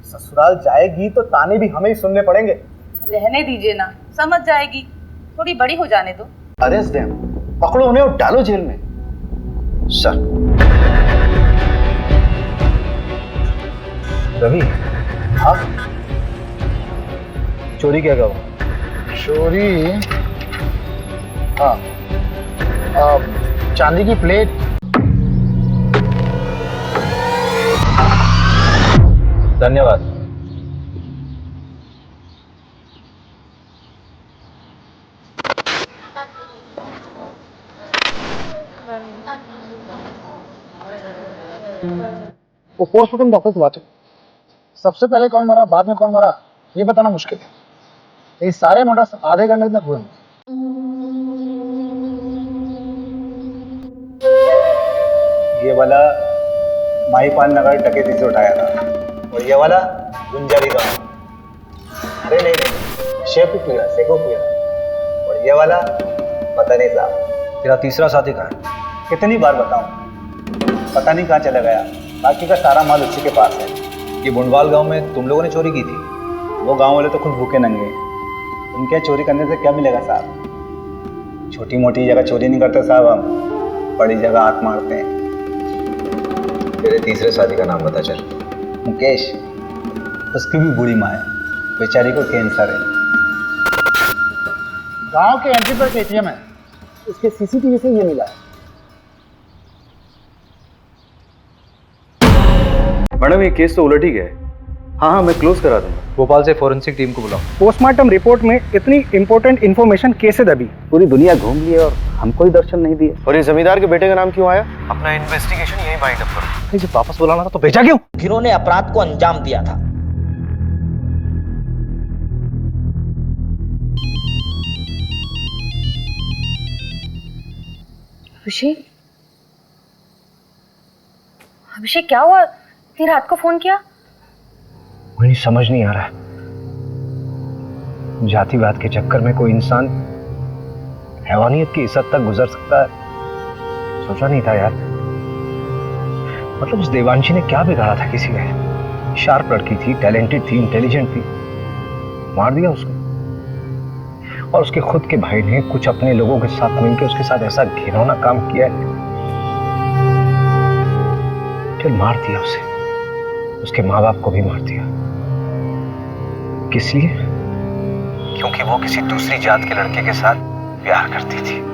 Speaker 3: ससुराल जाएगी तो ताने भी हमें ही सुनने पड़ेंगे।
Speaker 10: रहने दीजिए ना, समझ जाएगी, थोड़ी बड़ी हो जाने दो।
Speaker 3: अरेस्ट देम, पकड़ो उन्हें और डालो जेल में।
Speaker 6: सर
Speaker 1: रवि,
Speaker 3: हाँ
Speaker 1: चोरी क्या कहो?
Speaker 14: चोरी, हाँ, चांदी की प्लेट।
Speaker 1: धन्यवाद।
Speaker 14: वो पोस्टमार्टम डॉक्टर से बात है। सबसे पहले कौन मरा, बाद में कौन मरा, ये बताना मुश्किल है। ये सारे मर्डर्स आधे घंटे तक हुए।
Speaker 5: ये वाला माहीपाल नगर डकैती से उठाया था, और ये वाला गुंजारी गांव। अरे नहीं, शेखुपुरा, और ये वाला पता नहीं साहब।
Speaker 1: तेरा तीसरा साथी कहाँ है?
Speaker 5: कितनी बार बताऊं, पता नहीं कहाँ चला गया। बाकी का सारा माल उसी के पास है।
Speaker 1: ये बुंडवाल गांव में तुम लोगों ने चोरी की थी?
Speaker 5: वो गांव वाले तो खुद भूखे नंगे, उनके चोरी करने से क्या मिलेगा साहब? छोटी मोटी जगह चोरी नहीं करते साहब, हम बड़ी जगह हाथ मारते हैं।
Speaker 1: तेरे तीसरे साथी का नाम बता चल।
Speaker 5: मुकेश, उसकी भी बुरी माँ है, बेचारी को कैंसर है।
Speaker 14: गांव के एंट्री पर एटीएम है, उसके सीसीटीवी से ये मिला है।
Speaker 6: मैडम, ये केस तो उलट ही गया है। हाँ, मैं क्लोज करा दूंगा।
Speaker 1: भोपाल से फोरेंसिक टीम को बुलाओ।
Speaker 4: पोस्टमार्टम रिपोर्ट में इतनी इंपॉर्टेंट इन्फॉर्मेशन कैसे दबी? पूरी दुनिया घूम ली और हमको ही दर्शन नहीं दिए।
Speaker 6: और ये जमींदार के बेटे का नाम क्यों आया? अपना इन्वेस्टिगेशन यही बाइंड अप करो।
Speaker 1: जब वापस बुलाना था तो भेजा क्यों?
Speaker 22: जिन्होंने अपराध को अंजाम दिया था।
Speaker 2: अभिषेक, अभिषेक क्या हुआ? इतनी रात को फोन किया?
Speaker 1: मुझे समझ नहीं आ रहा है, जातिवाद के चक्कर में कोई इंसान हैवानियत की इस हद तक गुजर सकता है, सोचा नहीं था यार। मतलब उस देवांशी ने क्या बिगाड़ा था किसी का? शार्प लड़की थी, टैलेंटेड थी, इंटेलिजेंट थी, मार दिया उसको। और उसके खुद के भाई ने कुछ अपने लोगों के साथ मिलकर उसके साथ ऐसा घिनौना काम किया है, फिर मार दिया उसे, उसके माँ बाप को भी मार दिया। किस लिए? क्योंकि वो किसी दूसरी जात के लड़के के साथ प्यार करती थी।